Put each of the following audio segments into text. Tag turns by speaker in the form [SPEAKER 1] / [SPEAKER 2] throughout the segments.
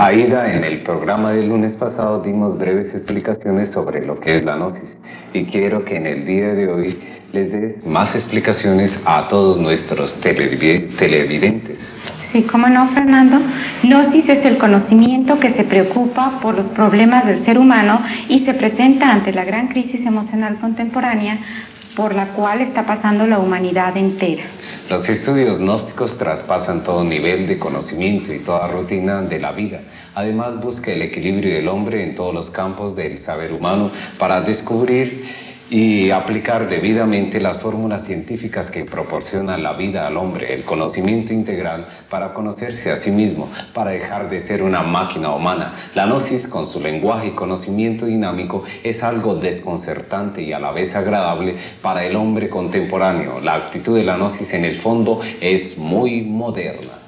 [SPEAKER 1] Aida, en el programa del lunes pasado dimos breves explicaciones sobre lo que es la gnosis y quiero que en el día de hoy les des más explicaciones a todos nuestros televidentes.
[SPEAKER 2] Sí, cómo no, Fernando. Gnosis es el conocimiento que se preocupa por los problemas del ser humano y se presenta ante la gran crisis emocional contemporánea por la cual está pasando la humanidad entera.
[SPEAKER 1] Los estudios gnósticos traspasan todo nivel de conocimiento y toda rutina de la vida. Además, busca el equilibrio del hombre en todos los campos del saber humano para descubrir y aplicar debidamente las fórmulas científicas que proporcionan la vida al hombre, el conocimiento integral para conocerse a sí mismo, para dejar de ser una máquina humana. La gnosis, con su lenguaje y conocimiento dinámico, es algo desconcertante y a la vez agradable para el hombre contemporáneo. La actitud de la gnosis en el fondo es muy moderna.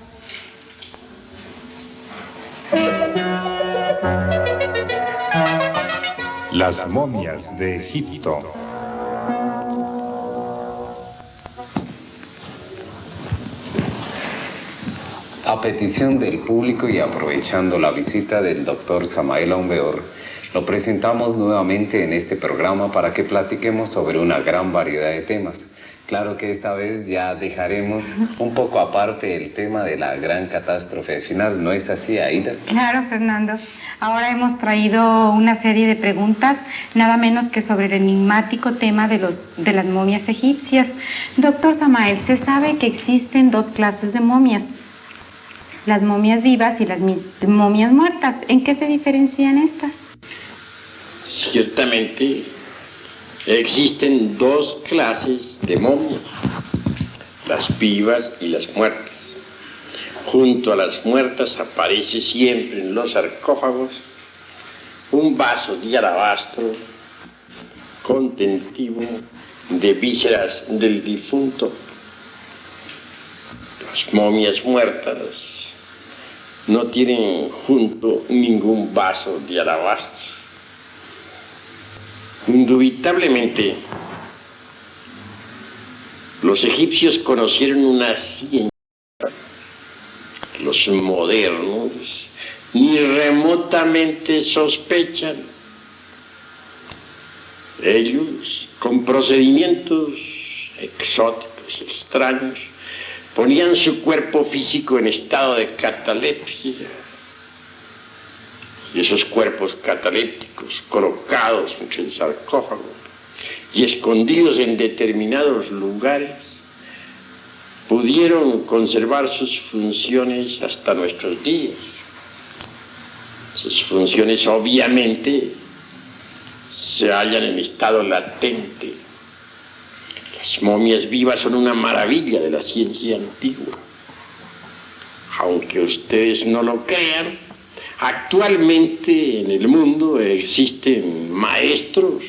[SPEAKER 3] Las momias de Egipto.
[SPEAKER 1] A petición del público y aprovechando la visita del doctor Samael Aumbeor, lo presentamos nuevamente en este programa para que platiquemos sobre una gran variedad de temas. Claro que esta vez ya dejaremos un poco aparte el tema de la gran catástrofe final, ¿no es así, Aida?
[SPEAKER 2] Claro, Fernando. Ahora hemos traído una serie de preguntas, nada menos que sobre el enigmático tema de las momias egipcias. Doctor Samael, se sabe que existen dos clases de momias, las momias vivas y las momias muertas. ¿En qué se diferencian estas?
[SPEAKER 4] Ciertamente existen dos clases de momias, las vivas y las muertas. Junto a las muertas aparece siempre en los sarcófagos un vaso de alabastro contentivo de vísceras del difunto. Las momias muertas no tienen junto ningún vaso de alabastro. Indubitablemente, los egipcios conocieron una ciencia que los modernos ni remotamente sospechan. Ellos, con procedimientos exóticos y extraños, ponían su cuerpo físico en estado de catalepsia. Y esos cuerpos catalépticos colocados entre el sarcófago y escondidos en determinados lugares pudieron conservar sus funciones hasta nuestros días. Sus funciones obviamente se hallan en estado latente. Las momias vivas son una maravilla de la ciencia antigua. Aunque ustedes no lo crean, actualmente en el mundo existen maestros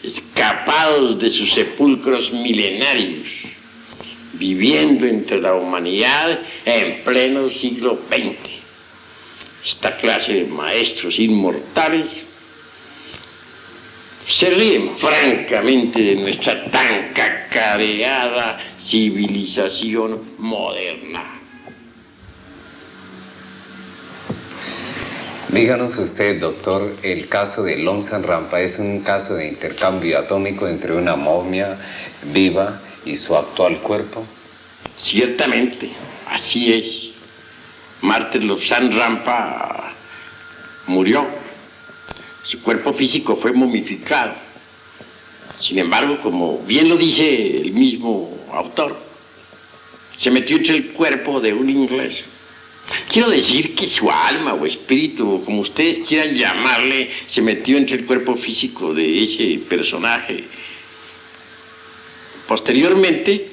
[SPEAKER 4] escapados de sus sepulcros milenarios, viviendo entre la humanidad en pleno siglo XX. Esta clase de maestros inmortales se ríen francamente de nuestra tan cacareada civilización moderna.
[SPEAKER 1] Díganos usted, doctor, el caso de Lobsang Rampa es un caso de intercambio atómico entre una momia viva y su actual cuerpo.
[SPEAKER 4] Ciertamente, así es. Mártir Lobsang Rampa murió. Su cuerpo físico fue momificado. Sin embargo, como bien lo dice el mismo autor, se metió entre el cuerpo de un inglés. Quiero decir que su alma o espíritu, como ustedes quieran llamarle, se metió entre el cuerpo físico de ese personaje. Posteriormente,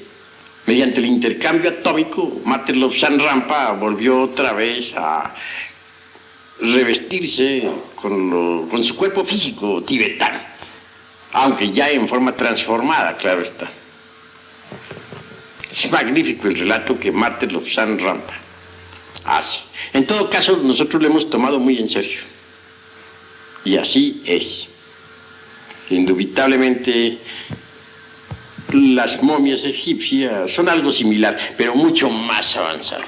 [SPEAKER 4] mediante el intercambio atómico, Mártir Lobsang Rampa volvió otra vez a revestirse con su cuerpo físico tibetano, aunque ya en forma transformada, claro está. Es magnífico el relato que Mártir Lobsang Rampa hace. En todo caso, nosotros lo hemos tomado muy en serio. Y así es. Indubitablemente, las momias egipcias son algo similar, pero mucho más avanzado.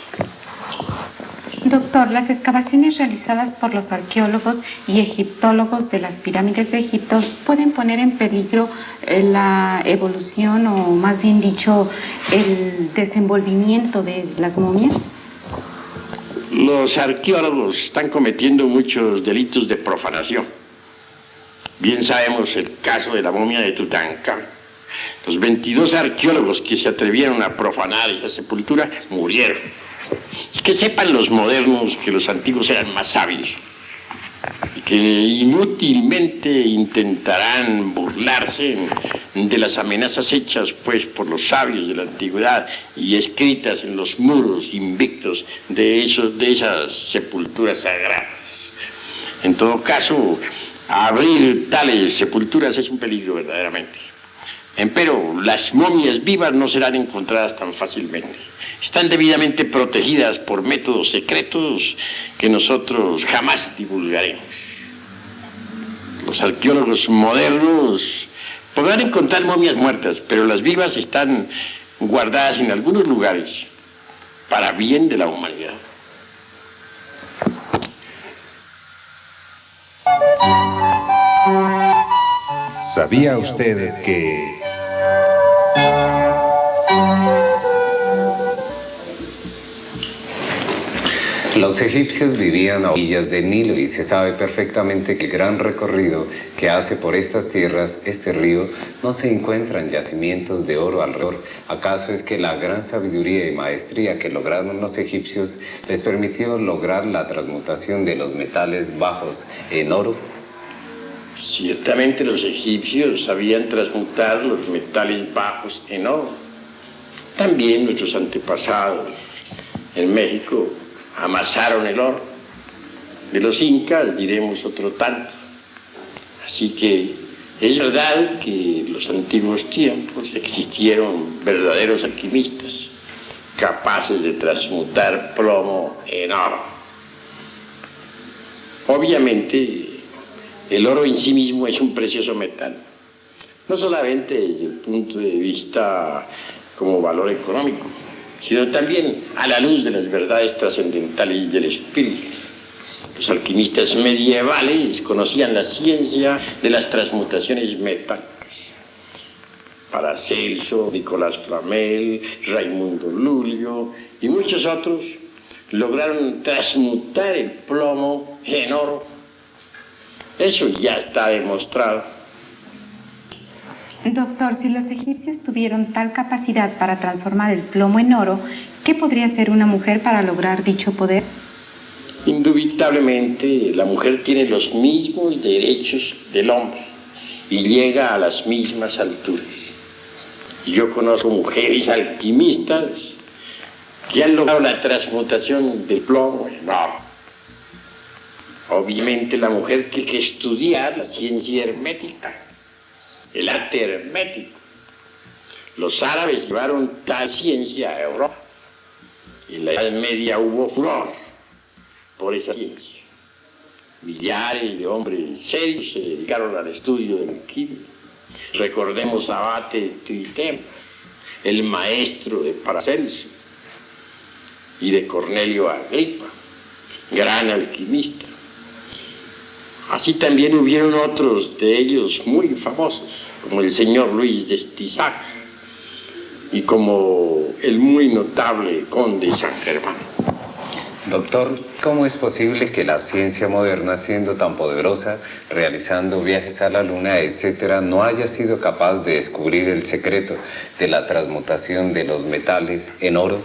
[SPEAKER 2] Doctor, las excavaciones realizadas por los arqueólogos y egiptólogos de las pirámides de Egipto pueden poner en peligro la evolución o más bien dicho el desenvolvimiento de las momias.
[SPEAKER 4] Los arqueólogos están cometiendo muchos delitos de profanación. Bien sabemos el caso de la momia de Tutankamón. Los 22 arqueólogos que se atrevieron a profanar esa sepultura murieron. Y que sepan los modernos que los antiguos eran más sabios y que inútilmente intentarán burlarse de las amenazas hechas pues por los sabios de la antigüedad y escritas en los muros invictos de esas sepulturas sagradas. En todo caso, abrir tales sepulturas es un peligro verdaderamente. Empero, las momias vivas no serán encontradas tan fácilmente. Están debidamente protegidas por métodos secretos que nosotros jamás divulgaremos. Los arqueólogos modernos podrán encontrar momias muertas, pero las vivas están guardadas en algunos lugares para bien de la humanidad.
[SPEAKER 3] ¿Sabía usted que
[SPEAKER 1] los egipcios vivían a orillas del Nilo y se sabe perfectamente que el gran recorrido que hace por estas tierras, este río, no se encuentran yacimientos de oro alrededor? ¿Acaso es que la gran sabiduría y maestría que lograron los egipcios les permitió lograr la transmutación de los metales bajos en oro?
[SPEAKER 4] Ciertamente los egipcios sabían transmutar los metales bajos en oro. También nuestros antepasados en México amasaron el oro. De los incas diremos otro tanto. Así que es verdad que en los antiguos tiempos existieron verdaderos alquimistas capaces de transmutar plomo en oro. Obviamente el oro en sí mismo es un precioso metal, no solamente desde el punto de vista como valor económico, sino también a la luz de las verdades trascendentales del espíritu. Los alquimistas medievales conocían la ciencia de las transmutaciones metálicas. Paracelso, Nicolás Flamel, Raimundo Lulio y muchos otros lograron transmutar el plomo en oro. Eso ya está demostrado.
[SPEAKER 2] Doctor, si los egipcios tuvieron tal capacidad para transformar el plomo en oro, ¿qué podría hacer una mujer para lograr dicho poder?
[SPEAKER 4] Indubitablemente, la mujer tiene los mismos derechos del hombre y llega a las mismas alturas. Yo conozco mujeres alquimistas que han logrado la transmutación del plomo en oro. Obviamente la mujer tiene que estudiar la ciencia hermética, el arte hermético. Los árabes llevaron tal ciencia a Europa. En la Edad Media hubo furor por esa ciencia. Millares de hombres serios se dedicaron al estudio de la alquimia. Recordemos a Abate Tritemo, el maestro de Paracelso y de Cornelio Agripa, gran alquimista. Así también hubieron otros de ellos muy famosos, como el señor Luis de Estizac y como el muy notable conde San Germán.
[SPEAKER 1] Doctor, ¿cómo es posible que la ciencia moderna, siendo tan poderosa, realizando viajes a la luna, etcétera, no haya sido capaz de descubrir el secreto de la transmutación de los metales en oro?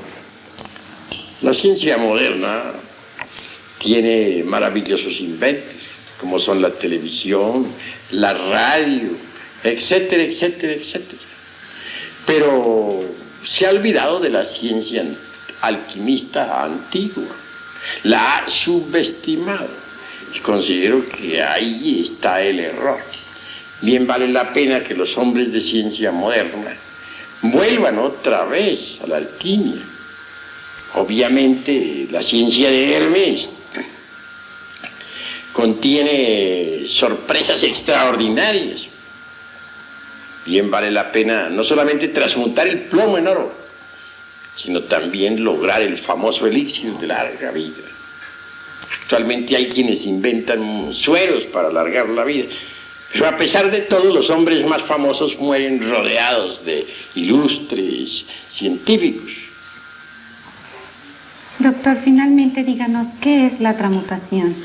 [SPEAKER 4] La ciencia moderna tiene maravillosos inventos, como son la televisión, la radio, etcétera, etcétera, etcétera. Pero se ha olvidado de la ciencia alquimista antigua, la ha subestimado y considero que ahí está el error. Bien vale la pena que los hombres de ciencia moderna vuelvan otra vez a la alquimia. Obviamente la ciencia de Hermes contiene sorpresas extraordinarias. Bien vale la pena no solamente transmutar el plomo en oro, sino también lograr el famoso elixir de larga vida. Actualmente hay quienes inventan sueros para alargar la vida. Pero a pesar de todo, los hombres más famosos mueren rodeados de ilustres científicos.
[SPEAKER 2] Doctor, finalmente díganos, ¿qué es la transmutación?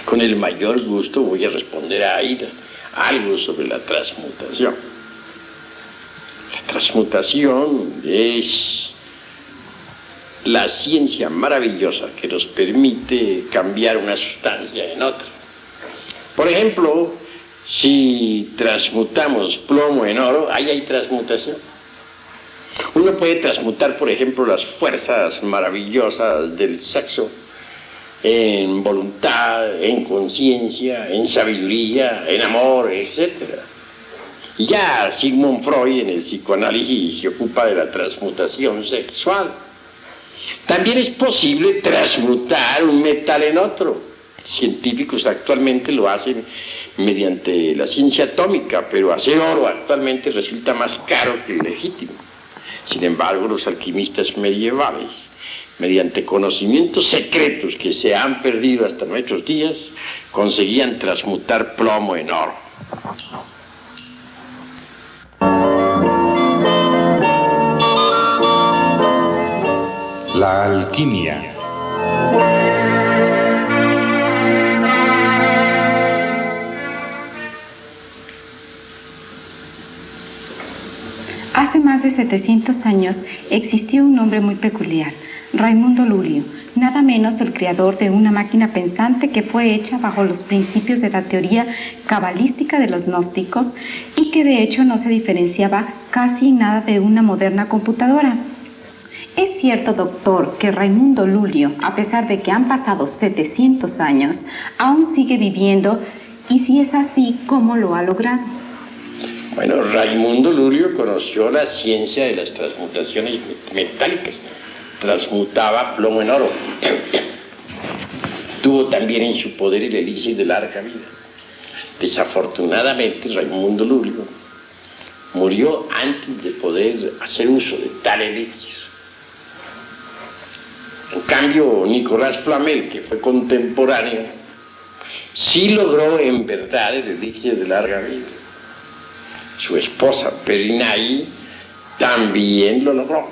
[SPEAKER 4] Con el mayor gusto voy a responder a Aida algo sobre la transmutación. La transmutación es la ciencia maravillosa que nos permite cambiar una sustancia en otra. Por ejemplo, si transmutamos plomo en oro, ahí hay transmutación. Uno puede transmutar, por ejemplo, las fuerzas maravillosas del sexo en voluntad, en conciencia, en sabiduría, en amor, etc. Ya Sigmund Freud en el psicoanálisis se ocupa de la transmutación sexual. También es posible transmutar un metal en otro. Científicos actualmente lo hacen mediante la ciencia atómica, pero hacer oro actualmente resulta más caro que legítimo. Sin embargo, los alquimistas medievales, mediante conocimientos secretos que se han perdido hasta nuestros días, conseguían transmutar plomo en oro.
[SPEAKER 3] La alquimia.
[SPEAKER 2] Hace más de 700 años existió un hombre muy peculiar, Raimundo Lulio, nada menos el creador de una máquina pensante que fue hecha bajo los principios de la teoría cabalística de los gnósticos y que de hecho no se diferenciaba casi en nada de una moderna computadora. ¿Es cierto, doctor, que Raimundo Lulio, a pesar de que han pasado 700 años, aún sigue viviendo? Y si es así, ¿cómo lo ha logrado?
[SPEAKER 4] Bueno, Raimundo Lulio conoció la ciencia de las transmutaciones metálicas. Transmutaba plomo en oro. Tuvo también en su poder el elixir de larga vida. Desafortunadamente, Raimundo Lulio murió antes de poder hacer uso de tal elixir. En cambio, Nicolás Flamel, que fue contemporáneo, sí logró en verdad el elixir de larga vida. Su esposa, Perrinaille, también lo logró.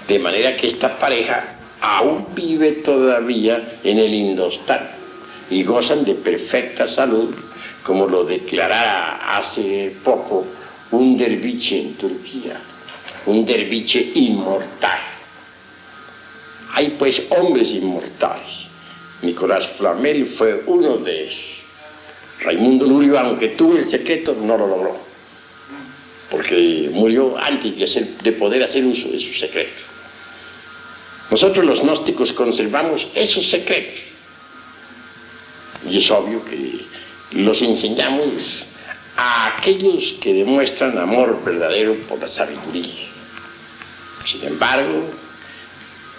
[SPEAKER 4] De manera que esta pareja aún vive todavía en el Indostán y gozan de perfecta salud, como lo declarara hace poco un derviche en Turquía, un derviche inmortal. Hay pues hombres inmortales. Nicolás Flamel fue uno de ellos. Raimundo Lulio, aunque tuvo el secreto, no lo logró, porque murió antes de poder hacer uso de sus secretos. Nosotros los gnósticos conservamos esos secretos y es obvio que los enseñamos a aquellos que demuestran amor verdadero por la sabiduría. Sin embargo,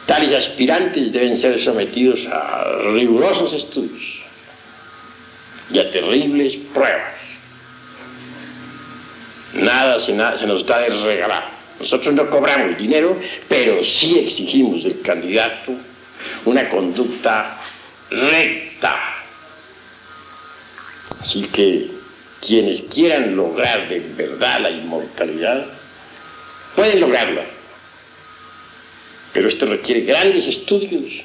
[SPEAKER 4] tales aspirantes deben ser sometidos a rigurosos estudios y a terribles pruebas. Nada se nos da de regalar. Nosotros no cobramos dinero, pero sí exigimos del candidato una conducta recta. Así que quienes quieran lograr de verdad la inmortalidad, pueden lograrla. Pero esto requiere grandes estudios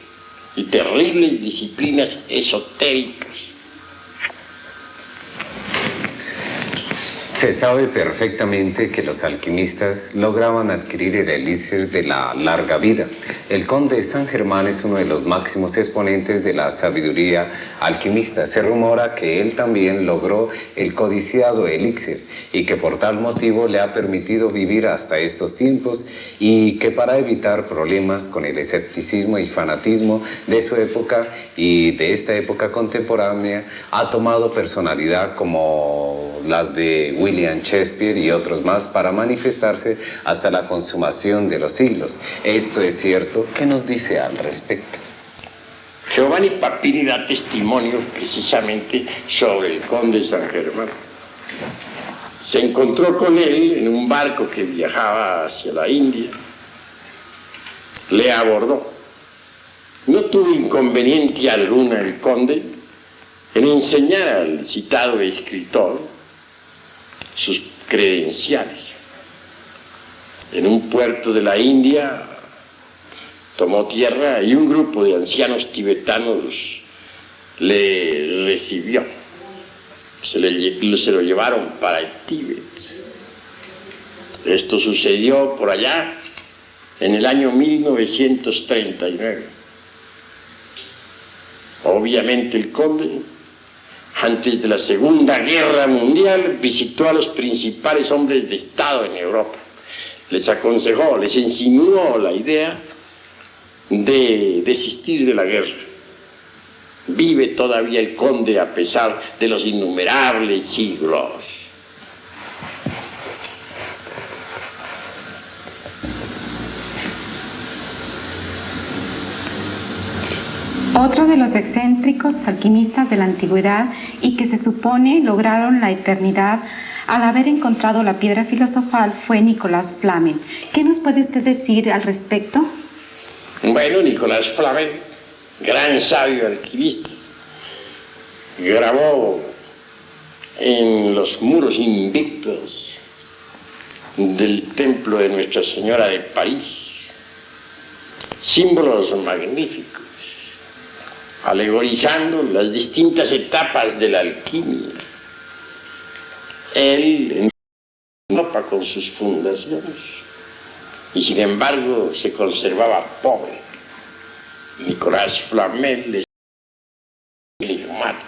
[SPEAKER 4] y terribles disciplinas esotéricas.
[SPEAKER 1] Se sabe perfectamente que los alquimistas lograban adquirir el elixir de la larga vida. El conde de San Germán es uno de los máximos exponentes de la sabiduría alquimista. Se rumora que él también logró el codiciado elixir y que por tal motivo le ha permitido vivir hasta estos tiempos y que para evitar problemas con el escepticismo y fanatismo de su época y de esta época contemporánea ha tomado personalidad como las de William Shakespeare y otros más para manifestarse hasta la consumación de los siglos. ¿Esto es cierto? ¿Qué nos dice al respecto?
[SPEAKER 4] Giovanni Papini da testimonio precisamente sobre el conde de San Germán. Se encontró con él en un barco que viajaba hacia la India. Le abordó No tuvo inconveniente alguna el conde en enseñar al citado escritor sus credenciales. En un puerto de la India tomó tierra y un grupo de ancianos tibetanos le recibió. Se lo llevaron para el Tíbet. Esto sucedió por allá en el año 1939. Obviamente el conde, antes de la Segunda Guerra Mundial, visitó a los principales hombres de Estado en Europa. Les aconsejó, les insinuó la idea de desistir de la guerra. Vive todavía el conde a pesar de los innumerables siglos.
[SPEAKER 2] Otro de los excéntricos alquimistas de la antigüedad y que se supone lograron la eternidad al haber encontrado la piedra filosofal fue Nicolás Flamel. ¿Qué nos puede usted decir al respecto?
[SPEAKER 4] Bueno, Nicolás Flamel, gran sabio alquimista, grabó en los muros invictos del templo de Nuestra Señora de París símbolos magníficos, alegorizando las distintas etapas de la alquimia. Él en Europa con sus fundaciones y sin embargo se conservaba pobre. Nicolás Flamel es enigmático.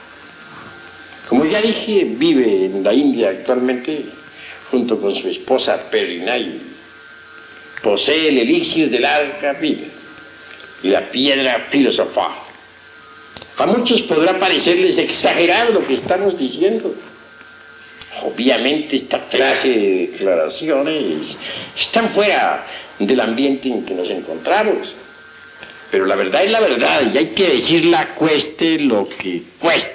[SPEAKER 4] Como ya dije, vive en la India actualmente junto con su esposa Perinay. Posee el elixir de larga vida y la piedra filosofal. A muchos podrá parecerles exagerado lo que estamos diciendo. Obviamente esta clase de declaraciones están fuera del ambiente en que nos encontramos. Pero la verdad es la verdad y hay que decirla cueste lo que cueste.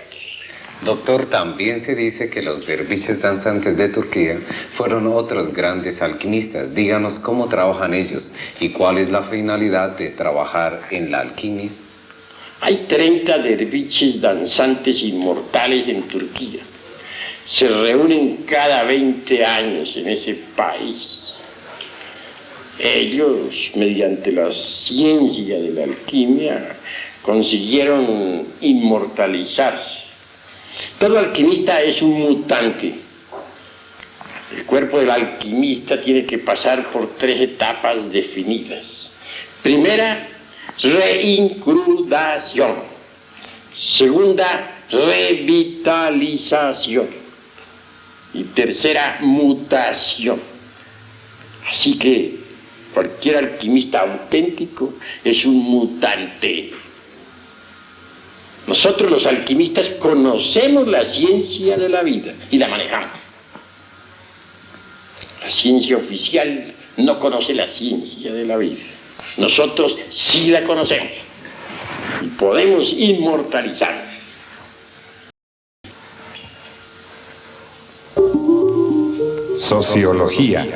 [SPEAKER 1] Doctor, también se dice que los derviches danzantes de Turquía fueron otros grandes alquimistas. Díganos cómo trabajan ellos y cuál es la finalidad de trabajar en la alquimia.
[SPEAKER 4] Hay 30 derviches danzantes inmortales en Turquía. Se reúnen cada 20 años en ese país. Ellos, mediante la ciencia de la alquimia, consiguieron inmortalizarse. Todo alquimista es un mutante. El cuerpo del alquimista tiene que pasar por 3 etapas definidas. Primera, reincrudación. Segunda, revitalización. Y tercera, mutación. Así que cualquier alquimista auténtico es un mutante. Nosotros los alquimistas conocemos la ciencia de la vida y la manejamos. La ciencia oficial no conoce la ciencia de la vida. Nosotros sí la conocemos y podemos inmortalizarla.
[SPEAKER 3] Sociología.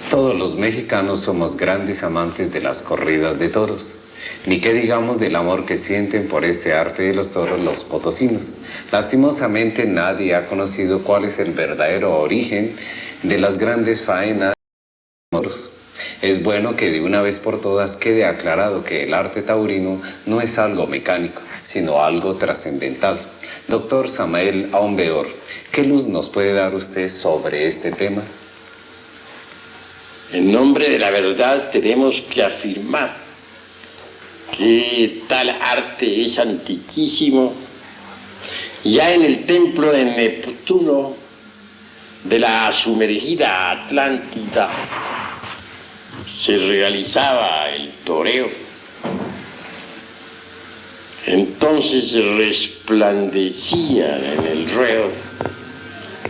[SPEAKER 1] Todos los mexicanos somos grandes amantes de las corridas de toros, ni qué digamos del amor que sienten por este arte de los toros los potosinos. Lastimosamente nadie ha conocido cuál es el verdadero origen de las grandes faenas de los toros. Es bueno que de una vez por todas quede aclarado que el arte taurino no es algo mecánico, sino algo trascendental. Doctor Samael Aumbeor, ¿qué luz nos puede dar usted sobre este tema?
[SPEAKER 4] En nombre de la verdad tenemos que afirmar que tal arte es antiquísimo. Ya en el templo de Neptuno de la sumergida Atlántida se realizaba el toreo. Entonces resplandecían en el ruedo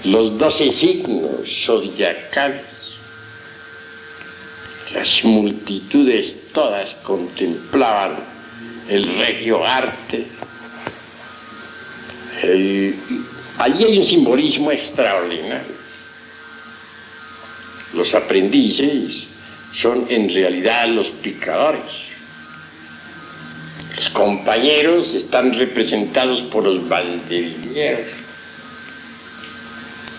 [SPEAKER 4] los 12 signos zodiacales. Las multitudes todas contemplaban el regio arte. Allí hay un simbolismo extraordinario. Los aprendices son en realidad los picadores. Los compañeros están representados por los banderilleros.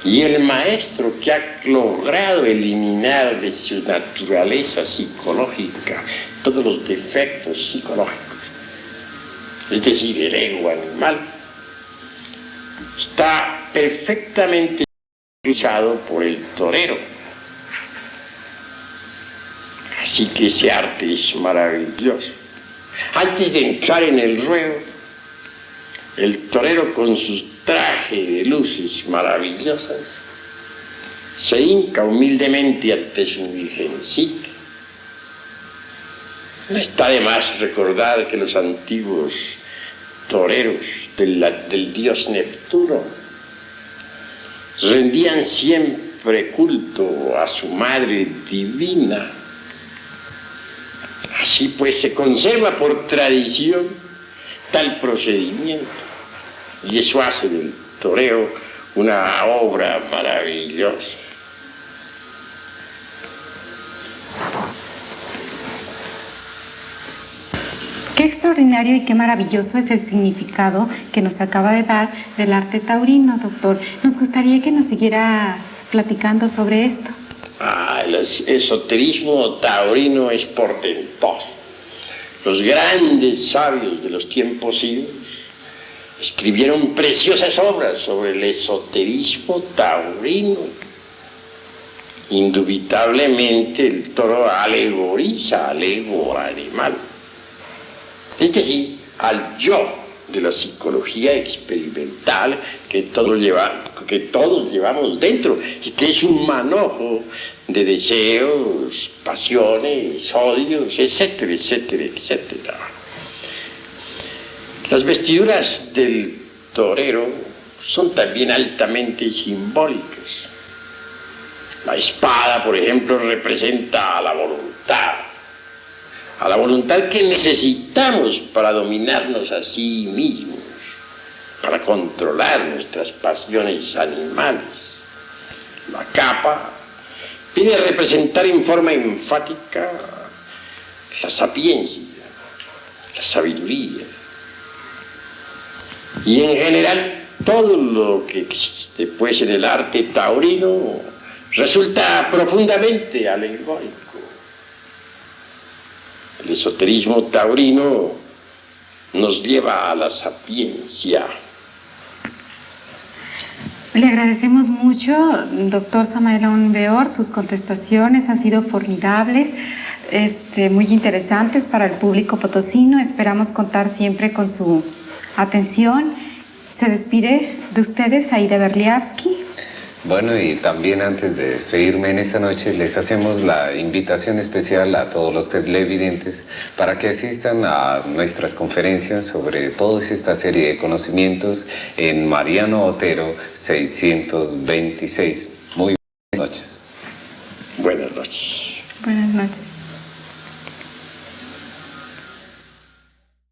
[SPEAKER 4] Y el maestro que ha logrado eliminar de su naturaleza psicológica todos los defectos psicológicos, es decir, el ego animal, está perfectamente realizado por el torero. Así que ese arte es maravilloso. Antes de entrar en el ruedo, el torero con sus trajes de luces maravillosas se hinca humildemente ante su virgencita. No está de más recordar que los antiguos toreros del dios Neptuno rendían siempre culto a su madre divina. Así pues se conserva por tradición tal procedimiento y eso hace del toreo una obra maravillosa.
[SPEAKER 2] Qué extraordinario y qué maravilloso es el significado que nos acaba de dar del arte taurino, doctor. Nos gustaría que nos siguiera platicando sobre esto.
[SPEAKER 4] El esoterismo taurino es portentoso. Los grandes sabios de los tiempos idos escribieron preciosas obras sobre el esoterismo taurino. Indubitablemente el toro alegoriza al ego animal, es decir, al yo de la psicología experimental que todos llevamos dentro y que es un manojo de deseos, pasiones, odios, etcétera, etcétera, etcétera. Las vestiduras del torero son también altamente simbólicas. La espada, por ejemplo, representa a la voluntad que necesitamos para dominarnos a sí mismos, para controlar nuestras pasiones animales. La capa viene a representar en forma enfática la sapiencia, la sabiduría, y en general todo lo que existe pues en el arte taurino resulta profundamente alegórico. El esoterismo taurino nos lleva a la sapiencia.
[SPEAKER 2] Le agradecemos mucho, doctor Samael Aún Weor, sus contestaciones han sido formidables, muy interesantes para el público potosino. Esperamos contar siempre con su atención. Se despide de ustedes Aida Berliavsky.
[SPEAKER 1] Bueno, y también antes de despedirme en esta noche, les hacemos la invitación especial a todos los televidentes para que asistan a nuestras conferencias sobre toda esta serie de conocimientos en Mariano Otero 626. Muy buenas noches.